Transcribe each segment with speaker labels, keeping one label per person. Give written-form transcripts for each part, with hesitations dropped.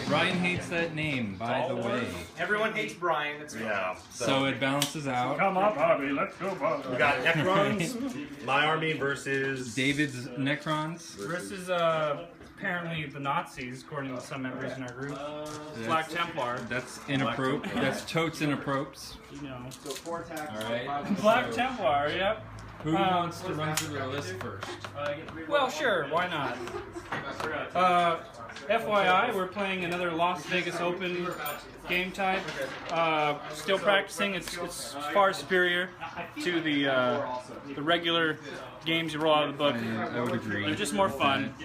Speaker 1: Brian hates that name, by the way.
Speaker 2: Everyone hates Brian. It's
Speaker 1: So it balances out.
Speaker 3: Come up, Bobby. Let's go, Bobby.
Speaker 4: We got Necrons, my army versus
Speaker 1: David's Necrons.
Speaker 3: Versus apparently the Nazis, according to some members in our group. Black Templar.
Speaker 1: That's inappropriate. That's totes inappropriate.
Speaker 3: You know.
Speaker 1: Alright.
Speaker 3: Black Templar. Yep.
Speaker 1: Who wants to run through the list first?
Speaker 3: Well, sure. Why not? FYI, we're playing another Las Vegas Open game type. Still practicing. It's far superior to the regular games you roll out of the book.
Speaker 1: I would agree.
Speaker 3: They're just more fun,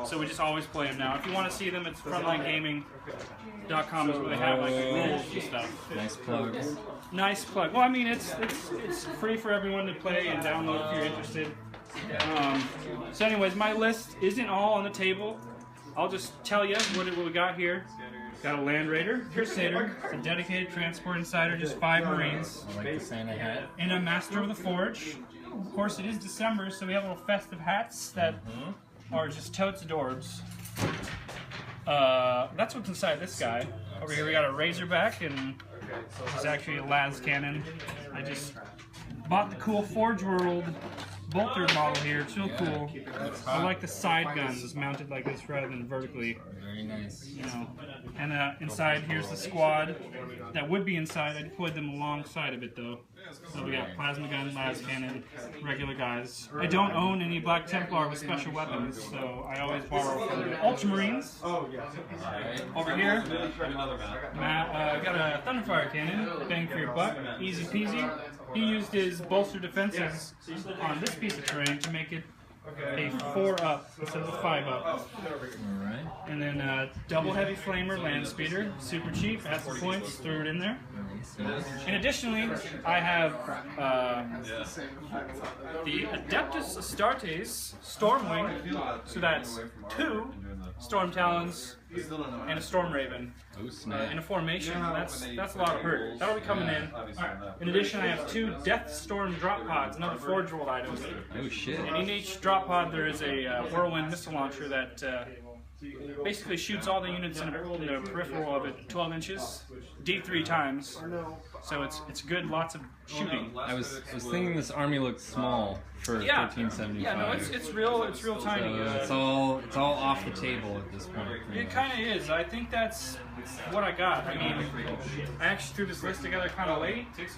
Speaker 3: so we just always play them now. If you want to see them, it's frontlinegaming.com is where they have like rules and stuff.
Speaker 1: Nice plugs.
Speaker 3: Nice plug. Well, I mean, it's free for everyone to play and download if you're interested. So anyways, my list isn't all on the table. I'll just tell you what we got here. Got a Land Raider, Crusader, a dedicated transport insider, just 5 Marines.
Speaker 1: I like the Santa hat.
Speaker 3: And a Master of the Forge. Of course, it is December, so we have little festive hats that are just totes adorbs. That's what's inside this guy. Over here we got a Razorback, and this is actually a las cannon. I just bought the cool Forge World bolter model here. It's real cool. I like the side guns mounted like this rather than vertically.
Speaker 1: Very nice.
Speaker 3: You know. And inside here's the squad that would be inside. I deployed them alongside of it though. So we got plasma gun, las cannon, regular guys. I don't own any Black Templar with special weapons, so I always borrow from the Ultramarines. Over here, got a Thunderfire cannon, bang for your buck, easy peasy. He used his bolster defenses on this piece of terrain to make it a 4-up instead of a 5-up.
Speaker 1: Alright.
Speaker 3: And then double heavy flamer land speeder, super cheap, has some points, threw it in there. And additionally, I have the Adeptus Astartes Stormwing, so that's 2 Storm Talons and a Storm Raven in a formation. That's a lot of hurt. That'll be coming in. In addition, I have 2 Death Storm drop pods, another Forge World item.
Speaker 1: Oh shit.
Speaker 3: And in each drop pod there is a Whirlwind missile launcher that basically shoots all the units in the peripheral of it 12 inches, D3 times. So it's good, lots of shooting.
Speaker 1: I was thinking this army looked small for 1375.
Speaker 3: Yeah, no, it's real tiny.
Speaker 1: So it's all off the table at this point.
Speaker 3: It kind of is. I think that's what I got. I mean, I actually threw this list together kind of late. It's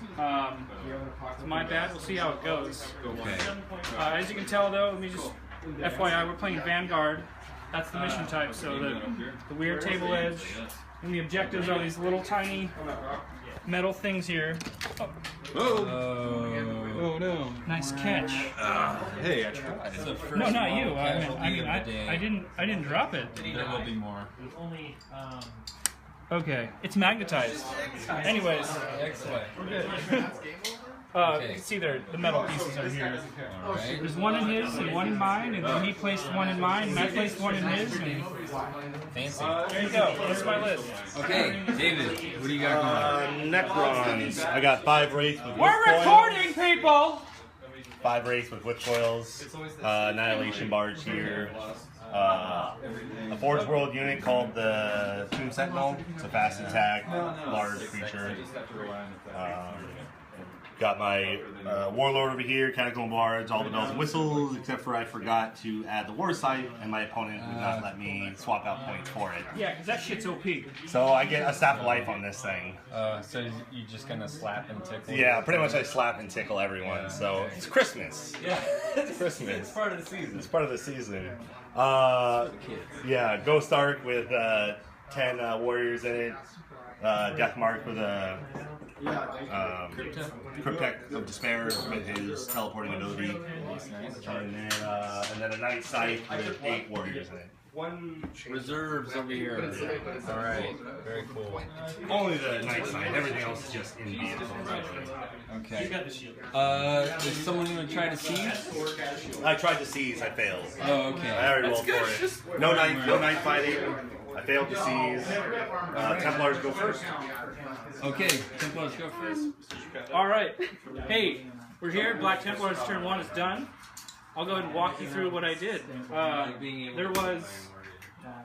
Speaker 3: my bad. We'll see how it goes.
Speaker 1: Okay.
Speaker 3: As you can tell, though, let me just FYI, we're playing Vanguard. That's the mission type. So the weird table edge and the objectives are these little tiny metal things here.
Speaker 1: Oh no!
Speaker 3: Nice catch.
Speaker 2: Hey, I tried.
Speaker 3: No, not you. I didn't drop it.
Speaker 1: There will be more.
Speaker 3: Okay, it's magnetized. Anyways,
Speaker 1: Excellent.
Speaker 3: we're good. You can see the metal pieces are here.
Speaker 1: Alright.
Speaker 3: There's one in his and one in mine, and then he placed one in mine, and I placed one in his, and
Speaker 1: Fancy.
Speaker 3: there you go. That's my list.
Speaker 1: Okay, David, what do you got going?
Speaker 4: Necrons. I got 5 wraiths with
Speaker 3: We're
Speaker 4: whip
Speaker 3: recording, people!
Speaker 4: 5 wraiths with whip foils. Annihilation barge here. A Forge World unit called the Tomb Sentinel. It's a fast attack, large creature. Got my Warlord over here, Catacomb Bards, all the bells and whistles, except for I forgot to add the War Sight, and my opponent would not let me swap out points for it.
Speaker 3: Yeah, because that shit's OP.
Speaker 4: So I get a Staff of Life on this thing.
Speaker 1: So you just gonna slap and tickle?
Speaker 4: Yeah, pretty much I slap and tickle everyone, so it's Christmas.
Speaker 1: Yeah,
Speaker 4: It's Christmas.
Speaker 1: It's part of the season.
Speaker 4: It's part of the season. Yeah, Ghost Ark with 10 warriors in it. Death Mark with a Cryptek of Despair with his teleporting ability. And then a Night Sight with 8 warriors in it.
Speaker 1: Reserves over here. Alright, very cool.
Speaker 4: Only the Night Sight, everything else is just in vehicle.
Speaker 1: Okay. Is someone gonna try to seize?
Speaker 4: I tried to seize, I failed.
Speaker 1: Oh, okay.
Speaker 4: I already rolled for it. No night fighting. I failed to seize. Templars go first.
Speaker 1: Okay, Templars go first.
Speaker 3: Alright. Hey, we're here. Black Templars turn 1 is done. I'll go ahead and walk you through what I did. There was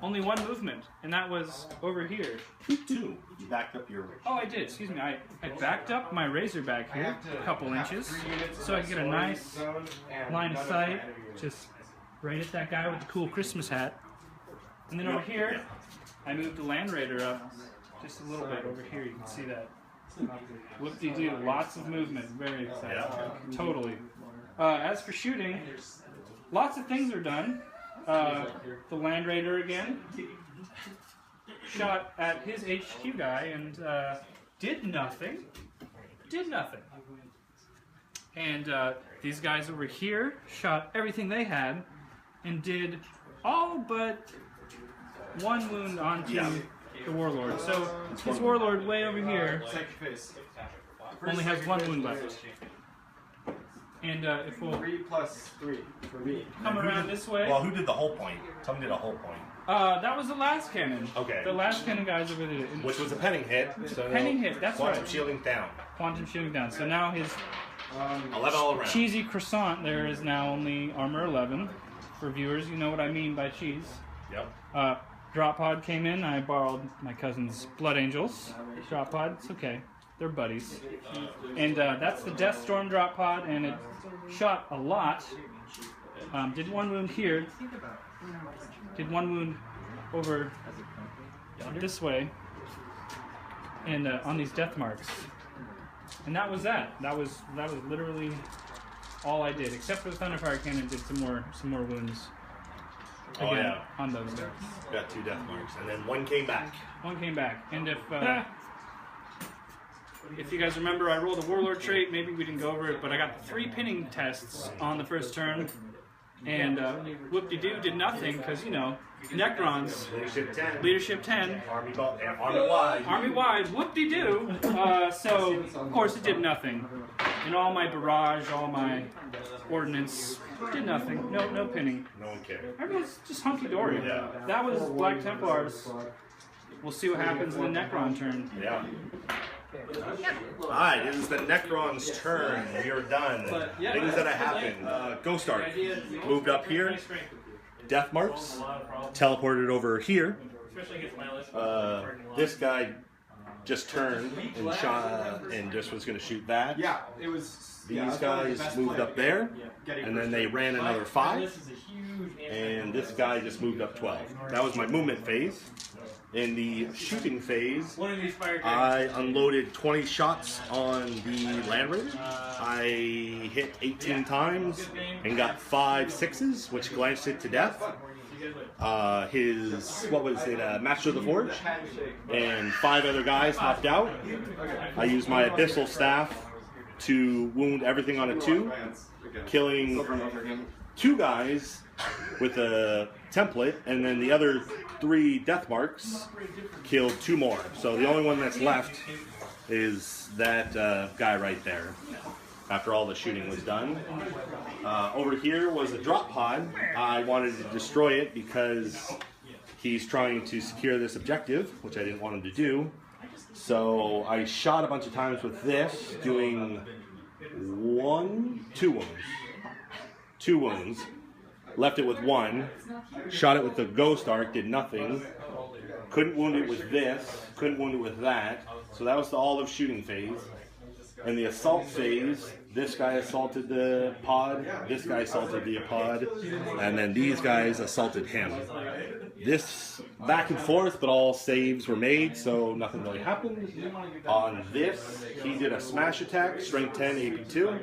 Speaker 3: only one movement, and that was over here.
Speaker 4: 2. You backed up your...
Speaker 3: Oh, I did. Excuse me. I backed up my Razorback here a couple inches, so I could get a nice line of sight, just right at that guy with the cool Christmas hat. And then over here, I moved the Land Raider up just a little bit over here. You can see that. Whoop-de-doo. Lots of movement. Very exciting.
Speaker 4: Yeah.
Speaker 3: Totally. As for shooting, lots of things are done. The Land Raider again shot at his HQ guy and did nothing. And these guys over here shot everything they had and did all but one wound onto the Warlord. So his Warlord way over here only has one wound left. And if we'll
Speaker 2: 3 plus 3 for me.
Speaker 3: come around this way.
Speaker 4: Well, who did the whole point? Someone did a whole point.
Speaker 3: That was the last cannon.
Speaker 4: Okay.
Speaker 3: The last cannon guys over there.
Speaker 4: Which was a penning hit. So
Speaker 3: Penning hit, that's
Speaker 4: quantum
Speaker 3: right.
Speaker 4: shielding down.
Speaker 3: Quantum shielding down. So now his
Speaker 4: 11 all around.
Speaker 3: cheesy croissant there is now only armor 11. For viewers, you know what I mean by cheese.
Speaker 4: Yep.
Speaker 3: Drop pod came in. I borrowed my cousin's Blood Angels drop pod. It's okay. They're buddies. And that's the Death Storm drop pod, and it shot a lot. Did one wound here. Did one wound over this way. And on these death marks. And that was that. That was literally all I did, except for the Thunderfire Cannon. Did some more wounds. Again, on those guys.
Speaker 4: Got 2 death marks, and then 1 came back.
Speaker 3: One came back, and if you guys remember, I rolled a Warlord trait. Maybe we didn't go over it, but I got 3 pinning tests on the first turn, and whoop-de-doo did nothing because, you know, Necrons, Leadership 10, Army wide, whoop-de-doo. So of course it did nothing, and all my barrage, all my ordnance did nothing. No pinning.
Speaker 4: No one cared.
Speaker 3: Everyone's just hunky-dory.
Speaker 4: Yeah.
Speaker 3: That was Black Templars. We'll see what happens in the Necron turn.
Speaker 4: Yeah. Alright, it is the Necron's turn. We are done. Things that have happened. Ghost Arc moved up here. Death marks. Teleported over here. This guy just turned and shot and just was going to shoot that.
Speaker 2: Yeah, it was.
Speaker 4: These guys moved up there, and then they ran another 5, and this guy just moved up 12. That was my movement phase. In the shooting phase, I unloaded 20 shots on the Land Raider. I hit 18 times and got 5 6s, which glanced it to death. Master of the Forge, and 5 other guys hopped out. I used my Abyssal Staff to wound everything on a 2, killing 2 guys with a template, and then the other 3 death marks killed 2 more. So the only one that's left is that guy right there. After all the shooting was done. Over here was a drop pod. I wanted to destroy it because he's trying to secure this objective, which I didn't want him to do. So I shot a bunch of times with this, doing 2 wounds. 2 wounds. Left it with 1. Shot it with the Ghost Arc, did nothing. Couldn't wound it with this. Couldn't wound it with that. So that was the all of shooting phase. In the assault phase, this guy assaulted the pod, this guy assaulted the pod, and then these guys assaulted him. This back and forth, but all saves were made, so nothing really happened. On this, he did a smash attack, strength 10, AP 2.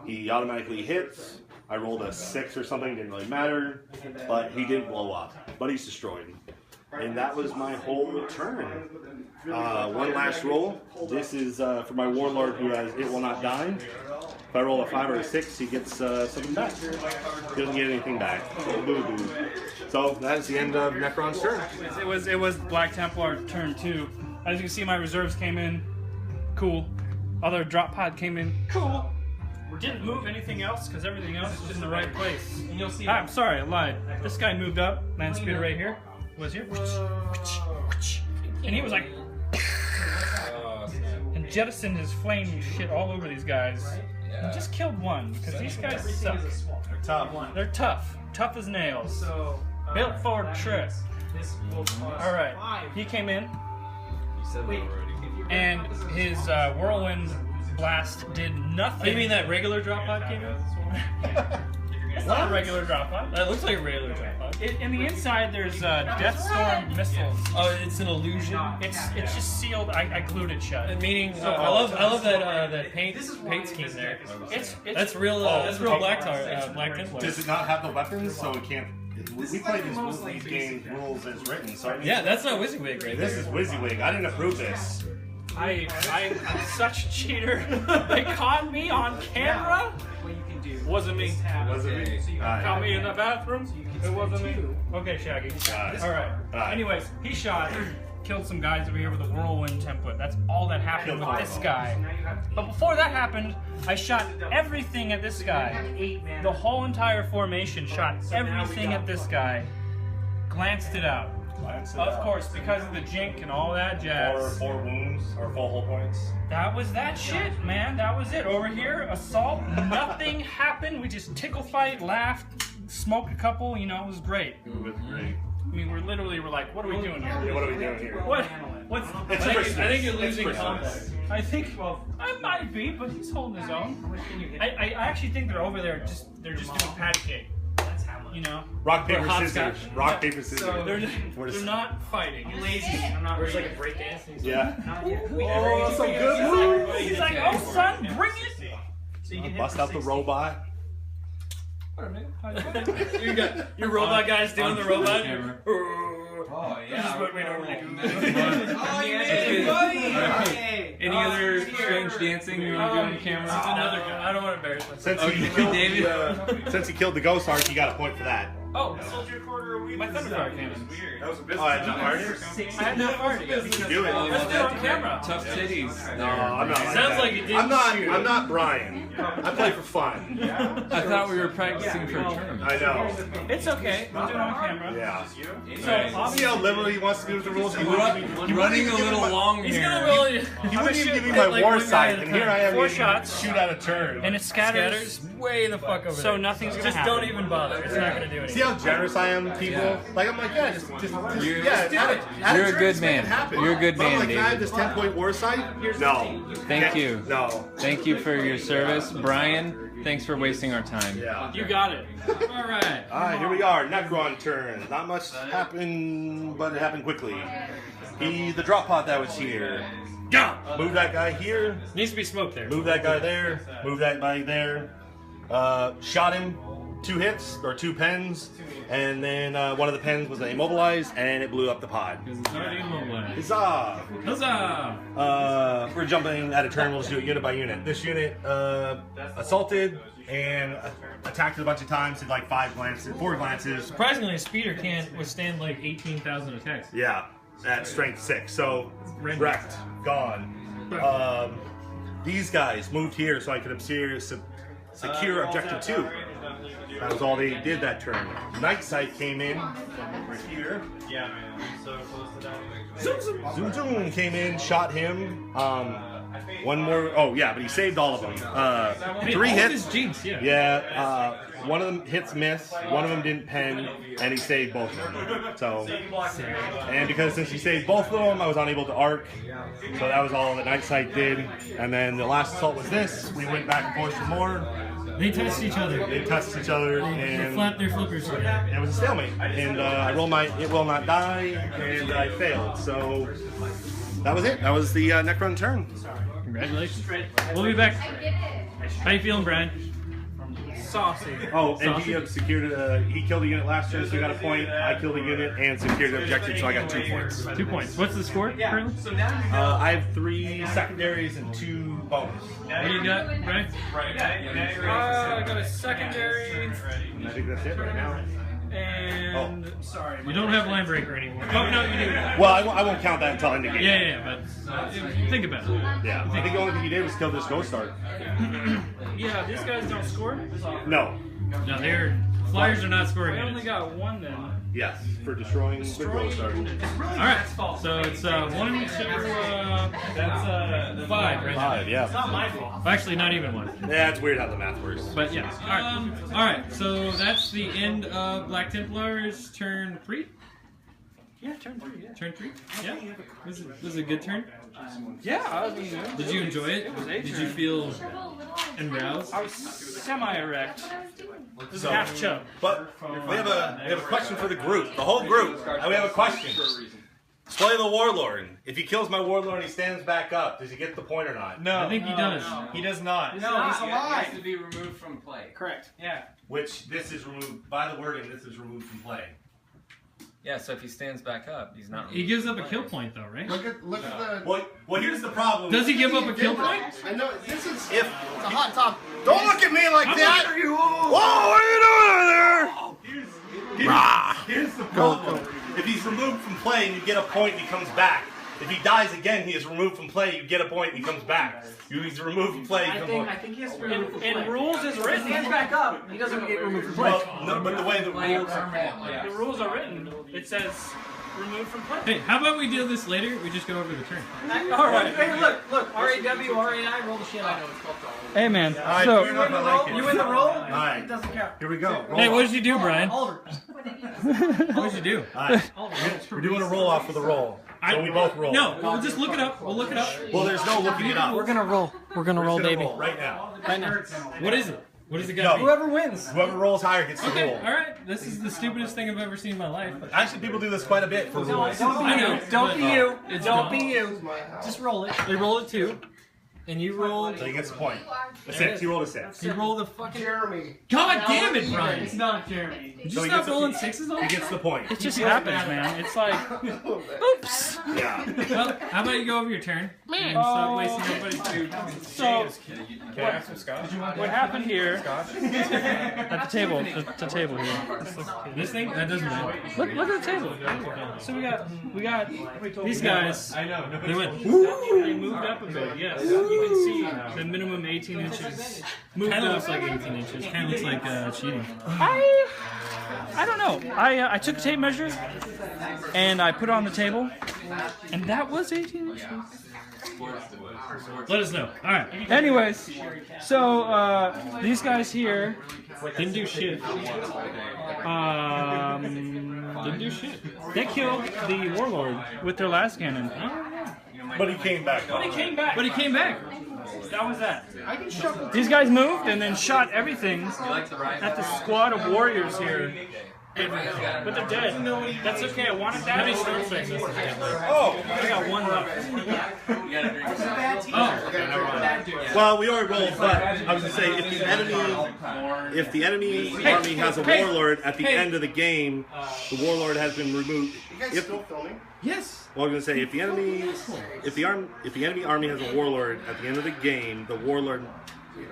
Speaker 4: He automatically hits. I rolled a 6 or something, didn't really matter, but he didn't blow up, but he's destroyed. And that was my whole turn. One last roll. This is for my Warlord who has It Will Not Die. If I roll a 5 or a 6, he gets something back. He doesn't get anything back. Boo-boo. So that's the end of Necron's turn.
Speaker 3: It was Black Templar turn 2. As you can see, my reserves came in. Cool. Other drop pod came in. Cool. Didn't move anything else because everything else is in the right place. I'm sorry, I lied. This guy moved up. Land speeder right here. Was here. And he was like, and jettisoned his flame shit all over these guys. And just killed one because these guys suck.
Speaker 4: They're tough.
Speaker 3: They're tough. Tough as nails. Built for trip. All right, he came in, and his whirlwind blast did nothing.
Speaker 5: You mean that regular drop pod came in?
Speaker 3: It's not a regular drop pod.
Speaker 5: That looks like a regular drop pod.
Speaker 3: In the inside, there's Death Storm missiles.
Speaker 5: Oh, it's an illusion.
Speaker 3: It's just sealed. I glued it shut.
Speaker 5: Meaning, I love that paint scheme there. That's real Black Templar.
Speaker 4: Does it not have the weapons, so it can't? We play these games rules as written. So
Speaker 5: Yeah, that's not WYSIWYG right
Speaker 4: this
Speaker 5: there.
Speaker 4: is WYSIWYG. I didn't approve this.
Speaker 3: I'm such a cheater. They caught me on camera. Wasn't me.
Speaker 4: Was it me?
Speaker 3: Caught me in the bathroom. It wasn't me. Okay, Shaggy. All right. Anyways, he shot, killed some guys over here with a whirlwind template. That's all that happened with this guy. But before that happened, I shot everything at this guy. The whole entire formation shot everything at this guy. Glanced it out. Of course, because of the jink and all that jazz.
Speaker 4: 4 wounds or 4 hull points.
Speaker 3: That was that shit, man. That was it. Over here, assault, nothing happened. We just tickle fight, laughed, smoked a couple. You know, it was great.
Speaker 4: It was great.
Speaker 3: I mean, we're like, what are we doing here?
Speaker 4: Yeah, what are we doing here?
Speaker 3: What's?
Speaker 5: I think you're losing combat.
Speaker 3: I think. Well, I might be, but he's holding his own. I actually think they're over there. They're just doing patty cake. You know,
Speaker 4: Rock, paper,
Speaker 5: hot
Speaker 4: scissors.
Speaker 5: scotch.
Speaker 4: Rock, paper, scissors.
Speaker 3: so they're not fighting. You're lazy. I'm not.
Speaker 5: Where's like a break dance?
Speaker 4: Yeah.
Speaker 3: Oh,
Speaker 4: some good moves.
Speaker 3: He's like, oh son, bring it.
Speaker 4: Bust out the robot.
Speaker 5: You got your robot guys doing the robot.
Speaker 1: Oh
Speaker 5: This is what we normally do.
Speaker 1: Any other strange dancing you want to do on camera?
Speaker 5: Another guy. I don't want to embarrass myself.
Speaker 4: Since he killed the ghost arc, you got a point for that.
Speaker 3: Oh, my Thunderfire cannon.
Speaker 4: Oh, I had no party?
Speaker 3: I had no party.
Speaker 4: You do it.
Speaker 3: Let's do it on camera.
Speaker 1: Tough titties.
Speaker 4: No, I'm not.
Speaker 5: Sounds like you didn't
Speaker 4: I'm not Brian. I play for fun.
Speaker 1: I thought we were practicing for a tournament.
Speaker 4: I know.
Speaker 3: It's okay. We'll do it on camera.
Speaker 4: Yeah.
Speaker 3: So,
Speaker 4: See how liberal he wants to do with the rules? He
Speaker 1: Running a little long
Speaker 5: He's
Speaker 1: here.
Speaker 5: gonna roll.
Speaker 4: He wouldn't even give me my
Speaker 5: like
Speaker 4: war
Speaker 5: one guy
Speaker 4: sight,
Speaker 5: at a
Speaker 4: and
Speaker 5: time.
Speaker 4: here I am.
Speaker 3: 4
Speaker 4: getting
Speaker 3: shots.
Speaker 4: Shoot out a turn.
Speaker 3: And it scatters.
Speaker 5: Way the fuck over
Speaker 3: So
Speaker 5: there.
Speaker 3: nothing's gonna
Speaker 5: Just
Speaker 3: happen.
Speaker 5: don't even bother. It's not gonna do anything.
Speaker 4: See how generous I am, people? Like, I'm like, yeah, just
Speaker 1: You're-
Speaker 4: yeah,
Speaker 1: you're a good man. You're a good man,
Speaker 4: Like, can I have
Speaker 1: David.
Speaker 4: this 10-point war sight? No.
Speaker 1: Thank you.
Speaker 4: No.
Speaker 1: Thank you for your service. Brian, thanks for wasting our time.
Speaker 4: Yeah.
Speaker 3: You got it.
Speaker 5: All right.
Speaker 4: Alright, here we are. Necron turn. Not much happened, but it happened quickly. The drop pod that was here. Move that guy here.
Speaker 5: Needs to be smoked there.
Speaker 4: Move that guy there. Move that guy there. Shot him 2 hits or 2 pens, and then one of the pens was immobilized, and it blew up the pod.
Speaker 5: It's already immobilized.
Speaker 4: Huzzah!
Speaker 5: Huzzah!
Speaker 4: We're jumping at a turn. We'll just do it unit by unit. This unit assaulted and attacked it a bunch of times. Did like 4 glances.
Speaker 5: Surprisingly, a speeder can't withstand like 18,000 attacks.
Speaker 4: Yeah, at strength 6. So wrecked, gone. These guys moved here so I could secure objective 2. That was all they did that turn. Night Sight came in from over here.
Speaker 2: Yeah, man. So close to that.
Speaker 4: Zoom Zoom came in, shot him. One more. Oh yeah, but he saved all of them. 3 hits.
Speaker 5: Jinx, yeah.
Speaker 4: Yeah. One of them hits missed. One of them didn't pen, and he saved both of them. So, and because since he saved both of them, I was unable to arc. So that was all that Night Sight did. And then the last assault was this. We went back and forth for more.
Speaker 5: They touched each other.
Speaker 4: They touched each other,
Speaker 5: They
Speaker 4: and
Speaker 5: flapped their flippers together.
Speaker 4: it was a stalemate. And I rolled my It Will Not Die, and I failed. So that was it. That was the Necron turn.
Speaker 5: Congratulations. We'll be back. How you feeling, Brian?
Speaker 3: Saucy.
Speaker 4: Oh, and he secured. He killed a unit last turn, so he got a point. I killed a unit and secured the objective, so I got 2 points.
Speaker 5: 2 points. What's the score currently?
Speaker 4: I have 3 secondaries and 2 bonus.
Speaker 5: What do you got, Brian?
Speaker 3: I got a secondary
Speaker 4: I think that's it right now.
Speaker 3: and sorry.
Speaker 5: You don't have line breaker anymore. Oh no, you do.
Speaker 4: Well, I won't count that until end of game.
Speaker 5: Yeah, but think about it.
Speaker 4: Yeah. I think the only thing he did was kill this ghost arc.
Speaker 3: Yeah, these guys don't score.
Speaker 4: No.
Speaker 5: No, they're Flyers are not scoring.
Speaker 3: I only got 1 then.
Speaker 4: Yes, for destroying the ghost arc.
Speaker 5: All right, so it's 1, 2, that's 5, right?
Speaker 4: 5, yeah.
Speaker 3: It's not my fault.
Speaker 5: Well, actually, not even 1.
Speaker 4: Yeah, it's weird how the math works.
Speaker 5: But yeah. All right. So that's the end of Black Templars turn 3.
Speaker 3: Yeah, turn 3. Yeah.
Speaker 5: Turn 3? Yeah. Was it a good turn?
Speaker 3: Yeah, I was.
Speaker 5: Did you enjoy it? Did you feel enroused?
Speaker 3: I was semi-erect. This is
Speaker 4: So-
Speaker 3: half chub.
Speaker 4: But we have a question for the group, the whole group. We have a question. Slay the warlord. If he kills my warlord and he stands back up, does he get the point or not?
Speaker 2: No.
Speaker 5: I think he does.
Speaker 2: He does not.
Speaker 1: No, he's alive. He has to be removed from play.
Speaker 3: Correct. Yeah.
Speaker 4: Which this is removed by the wording. This is removed from play.
Speaker 1: Yeah, so if he stands back up, he's not.
Speaker 5: He gives up a kill point though, right?
Speaker 6: Look at the.
Speaker 4: Well, here's the problem.
Speaker 5: Does he give up a kill point?
Speaker 6: I know this is.
Speaker 4: If
Speaker 6: It's a hot topic.
Speaker 4: don't look at me like that. Whoa, what are you doing over there? Here's the problem. If he's removed from play and you get a point, he comes back. If he dies again, he is removed from play. You get a point, he comes back. He's removed from play. He comes back.
Speaker 3: think he has to be removed from play. In rules is written. He stands back up. He doesn't get removed from play.
Speaker 4: Well, no, but the way the rules.
Speaker 3: The rules are written. It says removed from play.
Speaker 5: Hey, how about we do this later? We just go over the turn.
Speaker 3: All right. Hey, look. R-A-W, R-A-I, roll the shit out. Hey, man.
Speaker 4: Alright,
Speaker 3: So,
Speaker 4: fair enough, I like it.
Speaker 3: you win the roll?
Speaker 4: Alright,
Speaker 3: It doesn't count.
Speaker 4: here we go.
Speaker 5: Hey, what did you do, Brian?
Speaker 3: Alder.
Speaker 5: What did you do?
Speaker 4: Alright, we're doing a roll off for the roll. So we both roll.
Speaker 5: No, we'll just look it up. We'll look it up.
Speaker 4: Well, there's no looking it up.
Speaker 3: We're gonna roll. We're gonna roll,
Speaker 4: We're gonna
Speaker 3: baby.
Speaker 4: roll right now.
Speaker 3: Right now.
Speaker 5: What is it? What is it
Speaker 4: No.
Speaker 5: gonna be?
Speaker 3: Whoever wins.
Speaker 4: Whoever rolls higher gets the
Speaker 5: Okay,
Speaker 4: roll.
Speaker 5: alright. This is the stupidest thing I've ever seen in my life.
Speaker 4: Actually, people do this quite a bit for rules.
Speaker 5: I know.
Speaker 3: Don't be you.
Speaker 5: It's
Speaker 3: Don't
Speaker 5: not.
Speaker 3: be you. Just roll it.
Speaker 5: They roll it 2, and you roll.
Speaker 4: So he gets a point. A 6. You rolled a 6.
Speaker 5: You roll the fucking.
Speaker 6: Jeremy.
Speaker 5: God damn it, Brian!
Speaker 3: It's not Jeremy.
Speaker 5: Did
Speaker 4: So
Speaker 5: you
Speaker 4: he
Speaker 5: stop
Speaker 4: gets a-
Speaker 5: rolling 6s all?
Speaker 4: He gets the point.
Speaker 3: It just happens, man. It's like, oops.
Speaker 4: Yeah.
Speaker 5: Well, how about you go over your turn and stop wasting everybody's food?
Speaker 3: So,
Speaker 2: Can I have some scotch?
Speaker 3: what happened here at the table? The table here.
Speaker 5: This thing that doesn't matter.
Speaker 3: Look at the table. So we got these guys.
Speaker 2: I know.
Speaker 5: They went.
Speaker 3: They moved up a bit. Yes, you can see the minimum 18 inches. Moved
Speaker 5: Kind of
Speaker 3: up.
Speaker 5: looks like 18 inches. Kind of looks like cheating.
Speaker 3: I don't know. I took a tape measure and I put it on the table, and that was 18 inches.
Speaker 5: Let us know. All right.
Speaker 3: Anyways, so these guys here
Speaker 5: Didn't do shit.
Speaker 3: didn't do shit. They killed the warlord with their last cannon.
Speaker 4: But he came back.
Speaker 3: But he came back.
Speaker 5: But he came back.
Speaker 3: That was that. These guys moved and then shot everything at the squad of warriors here. But they're dead. That's okay. I wanted that.
Speaker 5: How many storm faces?
Speaker 4: Oh!
Speaker 3: I got one left.
Speaker 5: Oh.
Speaker 4: Well, we already rolled, but I was gonna say if the enemy army has a warlord at the end of the game, the warlord has been removed.
Speaker 6: You guys still filming?
Speaker 5: Yes.
Speaker 4: Well, I was gonna say if the enemy army has a warlord at the end of the game, the warlord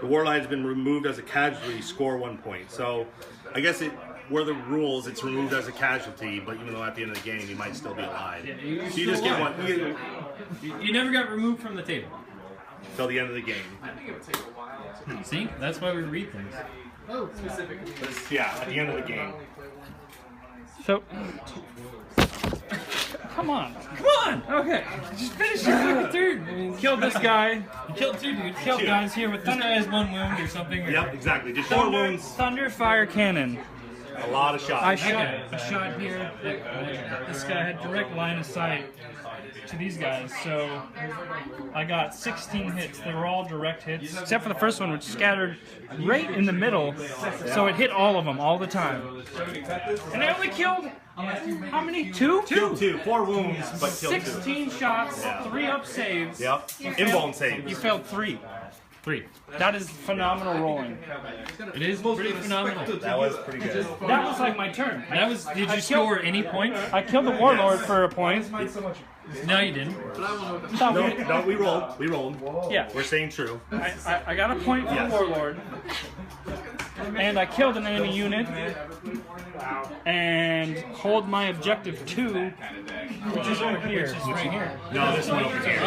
Speaker 4: has been removed as a casualty. Score 1 point. So, I guess where the rules, it's removed as a casualty, but even though at the end of the game he might still be alive. So you just get one
Speaker 5: You never got removed from the table.
Speaker 4: till the end of the game.
Speaker 5: See? That's why we read things.
Speaker 4: Yeah, at the end of the game.
Speaker 3: So, come on.
Speaker 5: Come on. Okay. Just finish your fucking turn. I mean,
Speaker 3: Killed this guy.
Speaker 5: you killed 2 dudes.
Speaker 3: Killed guys here with
Speaker 5: This guy
Speaker 3: thunder.
Speaker 5: has 1 wound or something. Or
Speaker 4: Yep, exactly. Just 4 wounds,
Speaker 3: Thunder fire cannon.
Speaker 4: a lot of
Speaker 3: I
Speaker 4: shots.
Speaker 3: shot a shot here. This guy had direct line of sight to these guys, so I got 16 hits. They were all direct hits, except for the first one, which scattered right in the middle, so it hit all of them all the time. And I only killed how many? 2?
Speaker 4: Killed 2, 4 wounds, but killed 2.
Speaker 3: 16 shots, 3 up saves.
Speaker 4: Yep, invuln
Speaker 3: You
Speaker 4: saves.
Speaker 3: failed 3.
Speaker 5: 3.
Speaker 3: That is phenomenal rolling.
Speaker 5: It is pretty phenomenal.
Speaker 4: That was pretty good.
Speaker 3: That was like my turn.
Speaker 5: That was. Did
Speaker 3: I
Speaker 5: you
Speaker 3: killed-
Speaker 5: score any points?
Speaker 3: I killed the warlord for a point.
Speaker 5: No, you didn't.
Speaker 4: No, we rolled. We rolled.
Speaker 3: Yeah.
Speaker 4: We're saying true.
Speaker 3: I got a point for the warlord, and I killed an enemy unit, and hold my objective 2, which is over here.
Speaker 5: Right here.
Speaker 4: No, this one over here.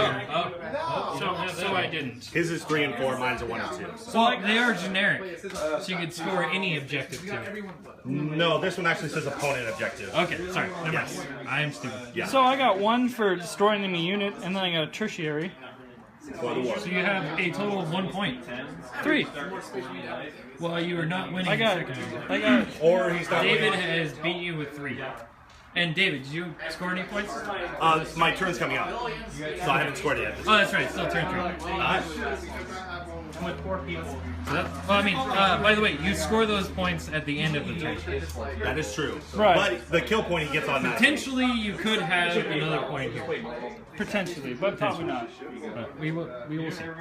Speaker 3: So I didn't.
Speaker 4: His is 3 and 4, mine's a 1 and 2.
Speaker 5: Well, they are generic, so you could score any objective too.
Speaker 4: No, this one actually says opponent objective.
Speaker 5: Okay, sorry. Never mind.
Speaker 4: Yes.
Speaker 5: I am stupid.
Speaker 4: Yeah.
Speaker 3: So I got 1 for destroying enemy unit, and then I got a tertiary.
Speaker 4: For the war.
Speaker 5: So you have a total of 1 point.
Speaker 3: 3.
Speaker 5: Well, you are not winning
Speaker 3: I got.
Speaker 5: the second round.
Speaker 3: I got.
Speaker 4: Or he's not
Speaker 5: David
Speaker 4: winning.
Speaker 5: has beat you with 3. And David, did you score any points?
Speaker 4: My turn's coming up, so I haven't scored yet.
Speaker 5: Oh, that's right. Still turn 3.
Speaker 3: With 4 people.
Speaker 5: So that, well, I mean, by the way, you score those points at the end of the turn.
Speaker 4: That is true.
Speaker 3: Right.
Speaker 4: But the kill point he gets on that.
Speaker 5: Potentially, you could have another point here.
Speaker 3: Potentially, but probably not.
Speaker 5: But we will see. All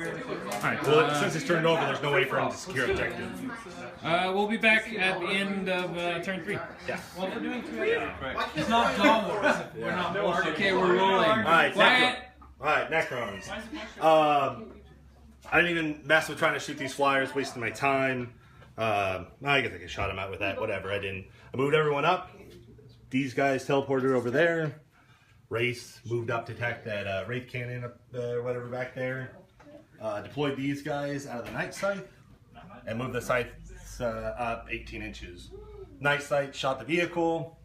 Speaker 5: right.
Speaker 4: Well, since it's turned over, there's no way for him to secure objective.
Speaker 5: We'll be back at the end of turn 3.
Speaker 4: Yeah.
Speaker 5: Well, if we're doing 3.
Speaker 1: It's not Dawn Wars. We're not. Okay, we're rolling.
Speaker 4: All right,
Speaker 5: Quiet.
Speaker 4: Necrons. I didn't even mess with trying to shoot these flyers, wasting my time. I guess I could shot him out with that. Whatever, I didn't. I moved everyone up. These guys teleported over there. Race moved up to attack that Wraith Cannon up whatever back there. Deployed these guys out of the Night Sight and moved the sights up 18 inches. Night Sight shot the vehicle,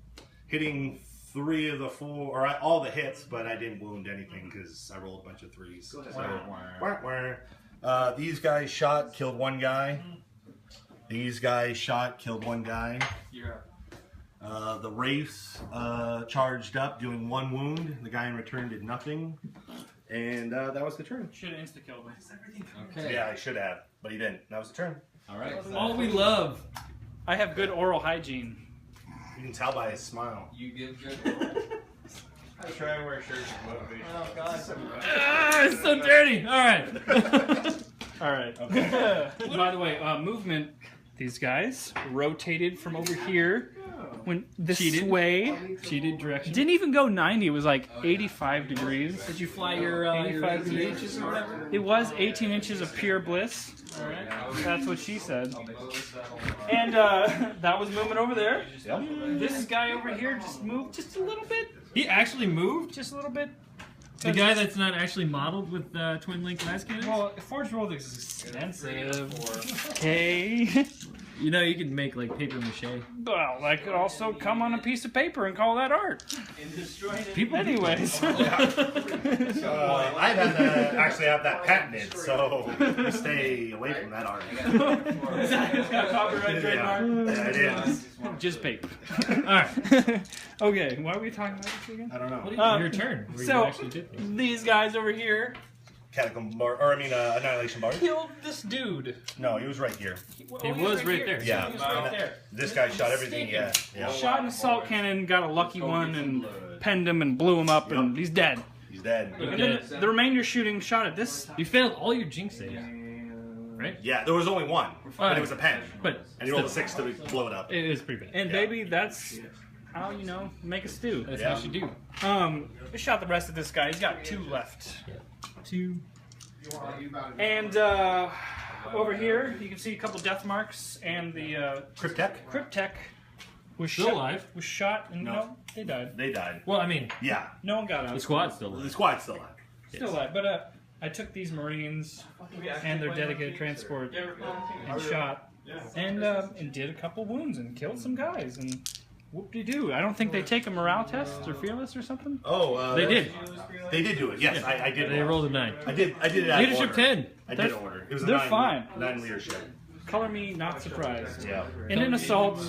Speaker 4: hitting 3 of the 4, or all the hits, but I didn't wound anything because I rolled a bunch of 3s. So, these guys shot, killed 1 guy. These guys shot, killed 1 guy. The Wraiths charged up, doing 1 wound. The guy in return did nothing. And that was the turn.
Speaker 3: Should have insta-killed him.
Speaker 1: Okay.
Speaker 4: Yeah, I should have, but he didn't. That was the turn.
Speaker 1: All right.
Speaker 5: All we love.
Speaker 3: I have good oral hygiene.
Speaker 4: You can tell by his smile.
Speaker 1: You give good.
Speaker 2: I try and wear shirts with motivation.
Speaker 1: Oh God.
Speaker 5: It's so dirty. All right.
Speaker 3: All right. Okay. By the way, movement. These guys rotated from over here. Went this way.
Speaker 5: Cheated direction.
Speaker 3: Didn't even go 90. It was like 85 degrees.
Speaker 5: Did you fly your
Speaker 3: 85
Speaker 5: 18
Speaker 3: degrees.
Speaker 5: inches or whatever?
Speaker 3: It was 18 inches of pure bliss. That's what she said. And that was movement over there. This guy over here just moved just a little bit.
Speaker 5: He actually moved?
Speaker 3: Just a little bit.
Speaker 5: The guy that's not actually modeled with twin link las cannons?
Speaker 3: Well, Forge World is expensive. Okay.
Speaker 5: You know, you could make like paper mache.
Speaker 3: Well, that could also come on a piece of paper and call that art.
Speaker 5: People
Speaker 3: Anyways.
Speaker 4: I've had to actually have that patented, so stay away from that art.
Speaker 3: It's got copyright trademark.
Speaker 4: Yeah, it is.
Speaker 3: Just paper. Alright. Okay, why are we talking about this again?
Speaker 4: I don't know.
Speaker 5: Your turn. Where you
Speaker 3: So,
Speaker 5: actually did things.
Speaker 3: these guys over here
Speaker 4: Catacomb bar, or I mean, Annihilation bar.
Speaker 3: killed this dude.
Speaker 4: No, he was right here.
Speaker 5: He was right there.
Speaker 4: Yeah.
Speaker 3: He was right there.
Speaker 4: This guy shot everything. Yeah.
Speaker 3: Shot an assault cannon, got a lucky one, and penned him and blew him up, and he's dead.
Speaker 4: He's dead.
Speaker 3: And then the remainder shooting shot at this.
Speaker 5: You failed all your jinx saves. Right?
Speaker 4: Yeah, there was only 1, but it was a pen.
Speaker 5: But
Speaker 4: And he rolled a 6 to blow it up.
Speaker 5: it is pretty bad.
Speaker 3: And baby, that's how, you know, make a stew.
Speaker 5: That's
Speaker 4: Yeah.
Speaker 5: how you do.
Speaker 3: We shot the rest of this guy. He's got 2 left.
Speaker 5: 2.
Speaker 3: And over here, you can see a couple death marks, and the
Speaker 4: Cryptek?
Speaker 3: Cryptek was
Speaker 5: Still
Speaker 3: shot.
Speaker 5: alive.
Speaker 3: Was shot, and
Speaker 4: No.
Speaker 3: no, they died.
Speaker 4: They died.
Speaker 5: Well, I mean,
Speaker 4: Yeah.
Speaker 3: No one got
Speaker 5: the
Speaker 3: out.
Speaker 5: squad's still
Speaker 4: The
Speaker 5: alive.
Speaker 4: squad's still alive.
Speaker 3: Still alive, but I took these Marines and their dedicated transport and shot, and did a couple wounds and killed some guys, and whoop-de-doo. I don't think they take a morale test or fearless or something.
Speaker 4: Oh,
Speaker 5: They did.
Speaker 4: They did do it. Yes, I did.
Speaker 5: They rolled a 9.
Speaker 4: I did it out of
Speaker 5: Leadership
Speaker 4: order.
Speaker 5: 10.
Speaker 4: I did order. It was a
Speaker 3: They're
Speaker 4: 9,
Speaker 3: fine.
Speaker 4: 9 leadership.
Speaker 3: Color me not surprised.
Speaker 4: Yeah.
Speaker 3: In an assault,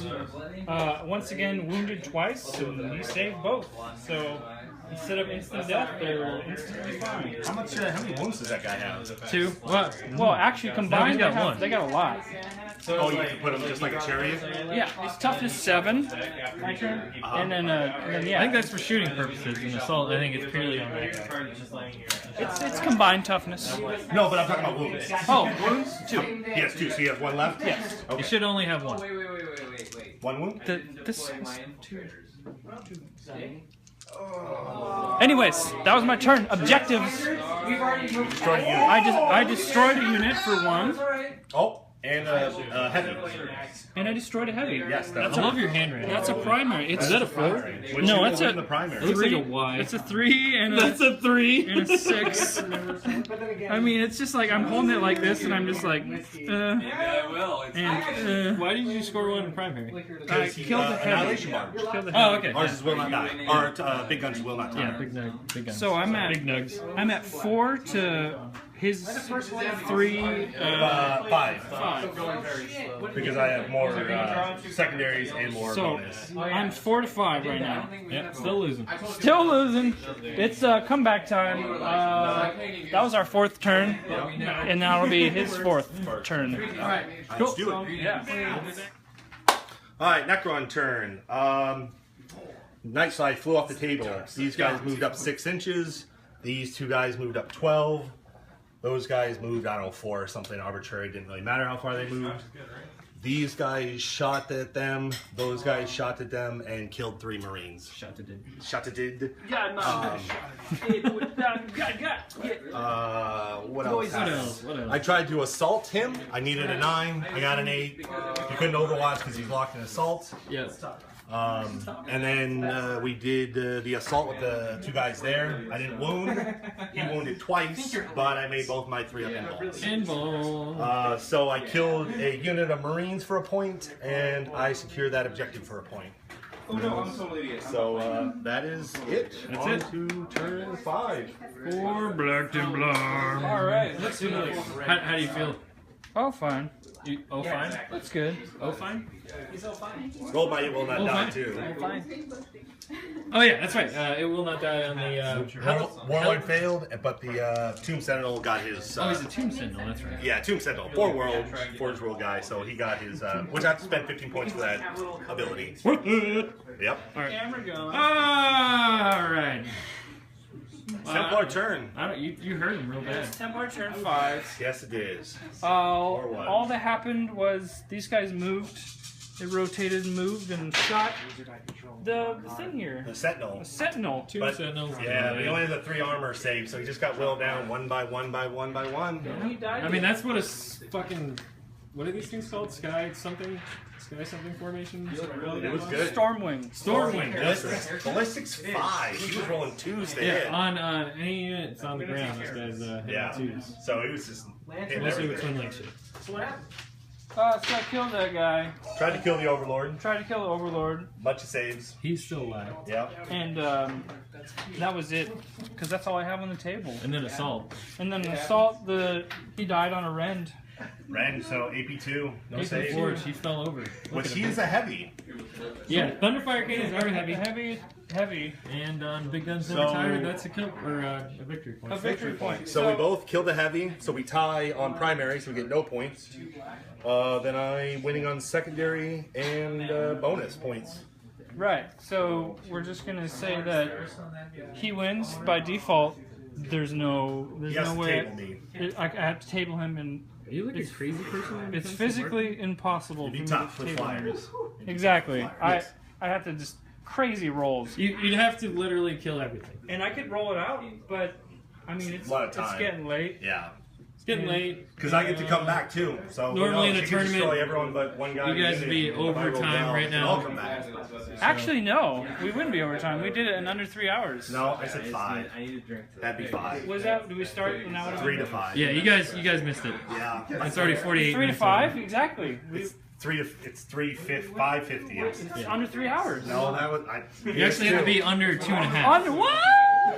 Speaker 3: once again wounded twice, and he saved both. So instead of instant death, they're instantly fine.
Speaker 4: How many wounds does that guy have?
Speaker 5: 2. What?
Speaker 3: Well, actually combined,
Speaker 5: got
Speaker 3: they, have,
Speaker 5: one.
Speaker 3: they got a lot.
Speaker 4: Oh, you can put him just like a chariot?
Speaker 3: Yeah, it's toughness 7, my turn, and then yeah,
Speaker 5: I think that's for shooting purposes. In assault, I think it's purely on that guy.
Speaker 3: it's combined toughness.
Speaker 4: No, but I'm talking about wounds.
Speaker 3: Oh, wounds 2.
Speaker 4: He has 2, so he has 1 left?
Speaker 3: Yes.
Speaker 5: You should only have 1.
Speaker 1: Wait.
Speaker 4: 1 wound?
Speaker 3: This. Anyways, that was my turn. Objectives.
Speaker 4: Destroyed unit.
Speaker 3: I destroyed a unit for 1,
Speaker 4: Oh, and heavy.
Speaker 3: and I destroyed a heavy.
Speaker 4: Yes,
Speaker 5: I love your handwriting.
Speaker 3: That's a primary. It's
Speaker 5: Is that a 4?
Speaker 3: No, that's
Speaker 4: in
Speaker 3: a
Speaker 4: the primary.
Speaker 5: It looks like a
Speaker 3: 3.
Speaker 5: Y.
Speaker 3: It's a 3 and
Speaker 5: That's a 3.
Speaker 3: and a 6. I mean, it's just like I'm holding it like this, and I'm just like,
Speaker 1: Yeah, I will.
Speaker 3: and
Speaker 5: Why did you score 1 in primary?
Speaker 3: I killed the heavy.
Speaker 4: Annihilation bar.
Speaker 3: Killed the
Speaker 5: Oh,
Speaker 3: heavy.
Speaker 5: okay.
Speaker 4: Ours will not die. Our big guns will not die.
Speaker 5: Yeah, big nug, big guns.
Speaker 3: So I'm at
Speaker 5: big nugs.
Speaker 3: I'm at 4 to his 3,
Speaker 4: 5.
Speaker 3: 5.
Speaker 4: Because I have more secondaries and more
Speaker 3: So
Speaker 4: bonus.
Speaker 3: I'm 4 to 5 right now.
Speaker 5: Yep, still losing.
Speaker 3: Still losing. It's comeback time. That was our 4th turn, and now it'll be his 4th turn. All right,
Speaker 4: Let's do it.
Speaker 3: Yeah.
Speaker 4: Alright, Necron turn. Night Slide flew off the table. These guys moved up 6 inches. These 2 guys moved up 12. Those guys moved, I don't know, 4 or something arbitrary. Didn't really matter how far they moved. These guys shot at them. Those guys shot at them and killed 3 Marines. Shot at did. What else happened? I tried to assault him. I needed a 9. I got an 8. You couldn't overwatch because he's locked in assault.
Speaker 5: Yes.
Speaker 4: And then we did the assault with the 2 guys there. I didn't wound. He wounded twice, but I made both my 3 up in balls. So I killed a unit of Marines for a point, and I secured that objective for a point.
Speaker 2: Oh no, I'm so idiot.
Speaker 4: So that is it.
Speaker 3: That's
Speaker 4: on
Speaker 3: it.
Speaker 4: to turn 5.
Speaker 3: For Black Templar.
Speaker 5: All right, let's do this. How do you feel?
Speaker 3: Oh, fine.
Speaker 5: You, oh, fine.
Speaker 3: That's good.
Speaker 5: Oh, fine.
Speaker 4: Roll by it will not die
Speaker 5: fine.
Speaker 4: too.
Speaker 5: Oh yeah, that's right. It will not die on the.
Speaker 4: Warlord failed, but the Tomb Sentinel got his.
Speaker 5: Oh, he's a Tomb Sentinel. That's right.
Speaker 4: Yeah, Tomb Sentinel, Forge World guy, so he got his. Which I have to spend 15 points for that ability. Yep.
Speaker 5: All right.
Speaker 3: Camera going.
Speaker 5: All right.
Speaker 4: Templar turn.
Speaker 5: I don't. You heard him real bad.
Speaker 3: Templar turn 5.
Speaker 4: Yes, it is.
Speaker 3: All that happened was these guys moved. They rotated and moved and shot the thing here.
Speaker 4: The Sentinel.
Speaker 3: A Sentinel.
Speaker 5: Two
Speaker 4: But-
Speaker 5: Sentinels.
Speaker 4: Yeah, we only had the 3 armor saved, so he just got whittled down 1 by 1 by 1 by 1.
Speaker 3: He died.
Speaker 5: I mean, that's what a fucking. What are these things called? Sky something formation?
Speaker 4: It was good.
Speaker 3: Stormwing.
Speaker 5: Stormwing.
Speaker 4: Ballistics 5. He was rolling 2s to hit.
Speaker 5: Yeah, on any unit, it's on the ground. This guy's
Speaker 4: Yeah.
Speaker 5: hitting 2s.
Speaker 4: So it was just hitting
Speaker 5: Mostly with
Speaker 4: everything.
Speaker 5: twin link shit.
Speaker 3: So I killed that guy.
Speaker 4: Tried to kill the Overlord.
Speaker 3: Tried to kill the Overlord.
Speaker 4: Bunch of saves.
Speaker 5: He's still alive.
Speaker 4: Yep.
Speaker 3: And that was it. Because that's all I have on the table.
Speaker 5: And then assault.
Speaker 3: And then assault, he died on a rend.
Speaker 4: Ren, so AP2. No
Speaker 5: He's
Speaker 4: save.
Speaker 5: Forge. He fell over.
Speaker 4: Which he's a heavy.
Speaker 5: Yeah, Thunderfire Cannons are heavy.
Speaker 3: Heavy.
Speaker 5: And on Big Guns
Speaker 4: So-
Speaker 5: Never Tired, that's a kill or a victory point.
Speaker 3: A victory point.
Speaker 4: So we both killed the heavy, so we tie on primary, so we get no points. Then I'm winning on secondary and bonus points.
Speaker 3: Right. So we're just gonna say that he wins by default. There's no
Speaker 4: He has to
Speaker 3: way.
Speaker 4: table me.
Speaker 3: I have to table him, and
Speaker 5: Are you like a crazy person?
Speaker 3: it's physically impossible
Speaker 4: You'd
Speaker 3: for
Speaker 4: be
Speaker 3: me
Speaker 4: tough
Speaker 3: to
Speaker 4: with
Speaker 3: table him.
Speaker 4: flyers.
Speaker 3: Exactly. I have to just crazy rolls,
Speaker 5: You'd have to literally kill everything.
Speaker 3: and I could roll it out, but I mean it's
Speaker 4: A lot of time.
Speaker 3: getting late.
Speaker 4: Yeah.
Speaker 5: It's getting late.
Speaker 4: Because I get to come back too. So
Speaker 5: Normally in a
Speaker 4: she can
Speaker 5: tournament,
Speaker 4: destroy everyone but one guy.
Speaker 5: you guys would be
Speaker 4: If I roll
Speaker 5: overtime
Speaker 4: well,
Speaker 5: right
Speaker 4: then
Speaker 5: now.
Speaker 4: I'll come back.
Speaker 3: Actually, no, we wouldn't be overtime. We did it in under 3 hours.
Speaker 4: No, I said 5.
Speaker 2: I need a drink.
Speaker 4: That'd be 5.
Speaker 3: Was that? Do we start an hour?
Speaker 4: 3 to 5.
Speaker 5: Yeah, you guys missed it.
Speaker 4: Yeah.
Speaker 5: It's already 48
Speaker 3: 3 to
Speaker 5: minutes
Speaker 3: 5,
Speaker 5: over.
Speaker 3: exactly.
Speaker 4: It's 5:50.
Speaker 3: It's under 3 hours.
Speaker 4: No, that was.
Speaker 5: You actually have to be under 2.5.
Speaker 3: Under what?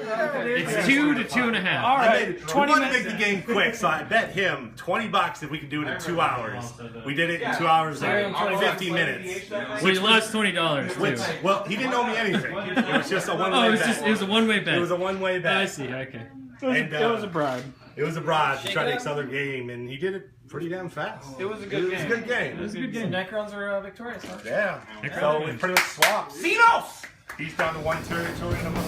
Speaker 5: It's 2 to 2.5.
Speaker 3: All
Speaker 4: I
Speaker 3: right,
Speaker 4: made
Speaker 3: 20
Speaker 4: want to make
Speaker 3: minutes.
Speaker 4: the game quick, so I bet him $20 if we could do it in 2 hours. We did it in 2 hours and 50 minutes.
Speaker 5: So you lost $20
Speaker 4: Which,
Speaker 5: too.
Speaker 4: well, he didn't owe me anything. It was just a one-way
Speaker 5: Oh, it was
Speaker 4: bet.
Speaker 5: just it was a one-way bet.
Speaker 4: It was a one-way bet.
Speaker 5: I see. Okay.
Speaker 4: And,
Speaker 3: It was a bribe.
Speaker 4: It was a bribe to try to accelerate the game, and he did it pretty damn fast.
Speaker 3: It was a good
Speaker 4: It was a good game.
Speaker 5: It was a good game.
Speaker 2: Necrons are victorious, huh?
Speaker 4: Yeah. So we pretty much swapped. Xenos! He's down to 1 territory and I'm up